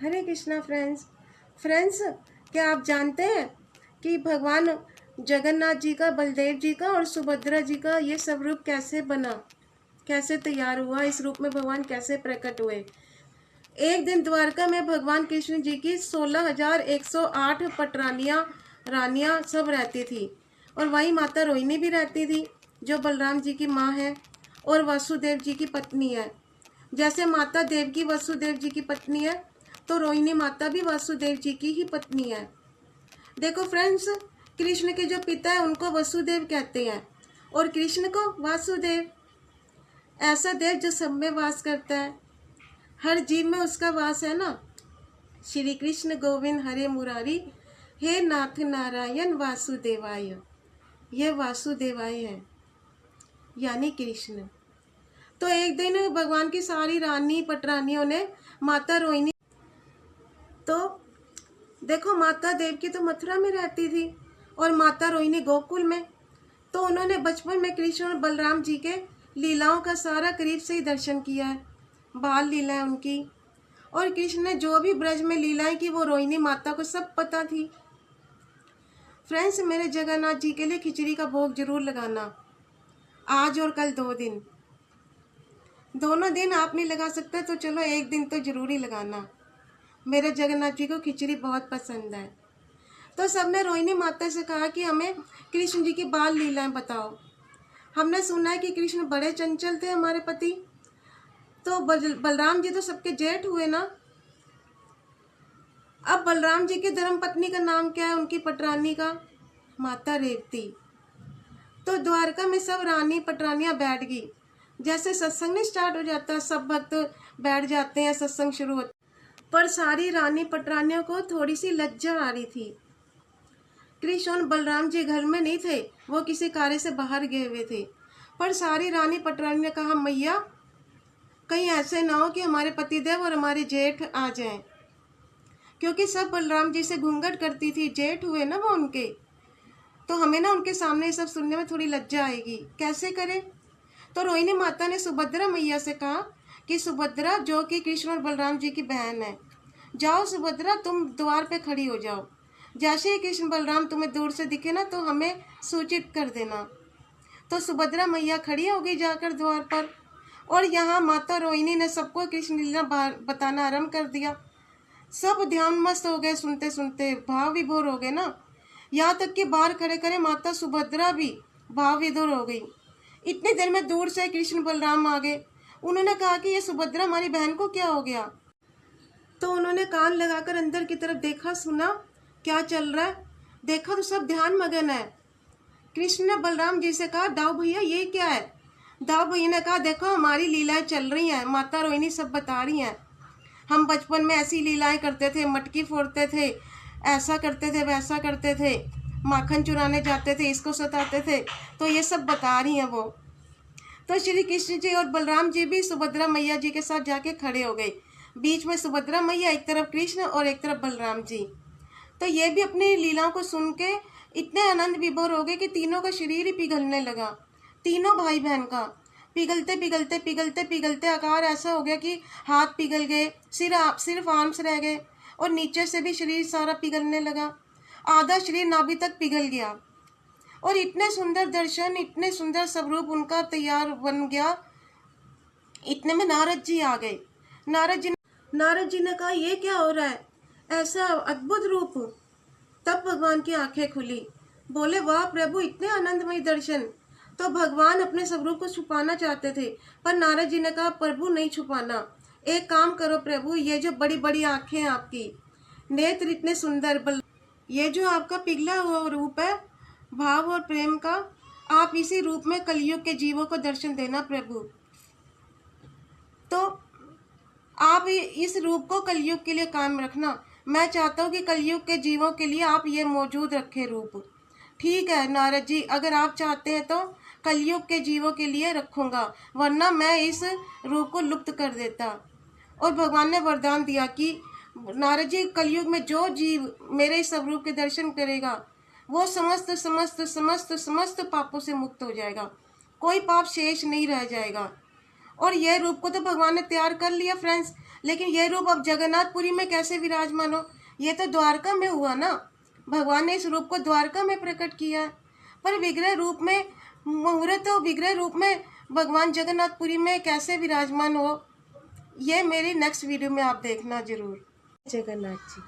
हरे Krishna friends. Friends, क्या आप जानते हैं कि भगवान जगन्नाथ जी का, बलदेव जी का और सुभद्रा जी का ये सब रूप कैसे बना, कैसे तैयार हुआ, इस रूप में भगवान कैसे प्रकट हुए। एक दिन द्वारका में भगवान कृष्ण जी की 16,108 पटरानियां, रानियां सब रहती थी, और वही माता रोहिणी भी रहती थी जो बलराम जी की माँ है और वासुदेव जी की पत्नी है। जैसे माता देवकी वासुदेव जी की पत्नी है, तो रोहिणी माता भी वासुदेव जी की ही पत्नी है। देखो फ्रेंड्स, कृष्ण के जो पिता है उनको वसुदेव कहते हैं और कृष्ण को वासुदेव। ऐसा देव जो सब में वास करता है, हर जीव में उसका वास है ना। श्री कृष्ण गोविंद हरे मुरारी, हे नाथ नारायण वासुदेवाय। ये वासुदेवाय है यानी कृष्ण। तो एक दिन भगवान की सारी रानी पटरानियों ने माता रोहिणी, तो देखो माता देवकी तो मथुरा में रहती थी और माता रोहिणी गोकुल में। तो उन्होंने बचपन में कृष्ण और बलराम जी के लीलाओं का सारा करीब से ही दर्शन किया है, बाल लीला है उनकी। और कृष्ण ने जो भी ब्रज में लीलाएं की वो रोहिणी माता को सब पता थी। फ्रेंड्स, मेरे जगन्नाथ जी के लिए खिचड़ी का भोग जरूर लगाना, आज और कल 2 दिन। दोनों दिन आप नहीं लगा सकते तो चलो एक दिन तो जरूर ही लगाना। मेरे जगन्नाथ जी को खिचड़ी बहुत पसंद है। तो सबने रोहिणी माता से कहा कि हमें कृष्ण जी की बाल लीलाएं बताओ। हमने सुना है कि कृष्ण बड़े चंचल थे हमारे पति। तो बलराम जी तो सबके जेठ हुए ना। अब बलराम जी की धर्म पत्नी का नाम क्या है, उनकी पटरानी का? माता रेवती। तो द्वारका में सब रानी पटरानियां बैठ गई। जैसे सत्संग नहीं स्टार्ट हो जाता, सब भक्त बैठ जाते हैं, सत्संग शुरू होता। पर सारी रानी पटरानियों को थोड़ी सी लज्जा आ रही थी। कृष्ण और बलराम जी घर में नहीं थे, वो किसी कार्य से बाहर गए हुए थे। पर सारी रानी पटरानी ने कहा, मैया कहीं ऐसे ना हो कि हमारे पतिदेव और हमारे जेठ आ जाएं, क्योंकि सब बलराम जी से घूंघट करती थी, जेठ हुए ना वो उनके। तो हमें ना उनके सामने ये सब सुनने में थोड़ी लज्जा आएगी, कैसे करें। तो रोहिणी माता ने सुभद्रा मैया से कहा कि सुभद्रा, जो कि कृष्ण और बलराम जी की बहन है, जाओ सुभद्रा, तुम द्वार पे खड़ी हो जाओ। जैसे ही कृष्ण बलराम तुम्हें दूर से दिखे ना तो हमें सूचित कर देना। तो सुभद्रा मैया खड़ी हो गई जाकर द्वार पर, और यहाँ माता रोहिणी ने सबको कृष्ण लीला बताना आरंभ कर दिया। सब ध्यान मस्त हो गए, सुनते सुनते भाव विभोर हो गए ना। यहाँ तक कि बाहर खड़े खड़े माता सुभद्रा भी भाव विभोर हो गई। इतनी देर में दूर से कृष्ण बलराम आ गए। उन्होंने कहा कि ये सुभद्रा हमारी बहन को क्या हो गया। तो उन्होंने कान लगाकर अंदर की तरफ देखा, सुना क्या चल रहा है। देखा तो सब ध्यान मगन है। कृष्ण ने बलराम जी से कहा, दाऊ भैया ये क्या है। दाऊ भैया ने कहा, देखो हमारी लीलाएं चल रही हैं, माता रोहिणी सब बता रही हैं। हम बचपन में ऐसी लीलाएं करते थे, मटकी फोड़ते थे, ऐसा करते थे, वैसा करते थे, माखन चुराने जाते थे, इसको सताते थे, तो ये सब बता रही हैं वो। तो श्री कृष्ण जी और बलराम जी भी सुभद्रा मैया जी के साथ जाके खड़े हो गए। बीच में सुभद्रा मैया, एक तरफ कृष्ण और एक तरफ बलराम जी। तो ये भी अपनी लीलाओं को सुन के इतने आनंद विभोर हो गए कि तीनों का शरीर ही पिघलने लगा। तीनों भाई बहन का पिघलते पिघलते पिघलते पिघलते आकार ऐसा हो गया कि हाथ पिघल गए, सिर्फ आर्म्स रह गए, और नीचे से भी शरीर सारा पिघलने लगा। आधा शरीर नाभि तक पिघल गया। और इतने सुंदर दर्शन, इतने सुंदर स्वरूप उनका तैयार बन गया। इतने में नारद जी आ गए। नारद जी ने कहा, ये क्या हो रहा है, ऐसा अद्भुत रूप। तब भगवान की आंखें खुली। बोले, वाह प्रभु, इतने आनंदमय दर्शन। तो भगवान अपने स्वरूप को छुपाना चाहते थे, पर नारद जी ने कहा, प्रभु नहीं छुपाना। एक काम करो प्रभु, ये जो बड़ी बड़ी आंखें हैं आपकी, नेत्र इतने सुंदर, ये जो आपका पिघला हुआ रूप है भाव और प्रेम का, आप इसी रूप में कलयुग के जीवों को दर्शन देना प्रभु। तो आप इस रूप को कलयुग के लिए कायम रखना। मैं चाहता हूँ कि कलयुग के जीवों के लिए आप ये मौजूद रखें रूप। ठीक है नारद जी, अगर आप चाहते हैं तो कलयुग के जीवों के लिए रखूंगा, वरना मैं इस रूप को लुप्त कर देता। और भगवान ने वरदान दिया कि नारद जी, कलयुग में जो जीव मेरे इस स्वरूप के दर्शन करेगा वो समस्त समस्त समस्त समस्त पापों से मुक्त हो जाएगा, कोई पाप शेष नहीं रह जाएगा। और यह रूप को तो भगवान ने तैयार कर लिया फ्रेंड्स। लेकिन ये रूप अब जगन्नाथपुरी में कैसे विराजमान हो? ये तो द्वारका में हुआ ना। भगवान ने इस रूप को द्वारका में प्रकट किया, पर विग्रह रूप में, मुहूर्त तो विग्रह रूप में भगवान जगन्नाथपुरी में कैसे विराजमान हो, ये मेरी नेक्स्ट वीडियो में आप देखना जरूर। जगन्नाथ जी।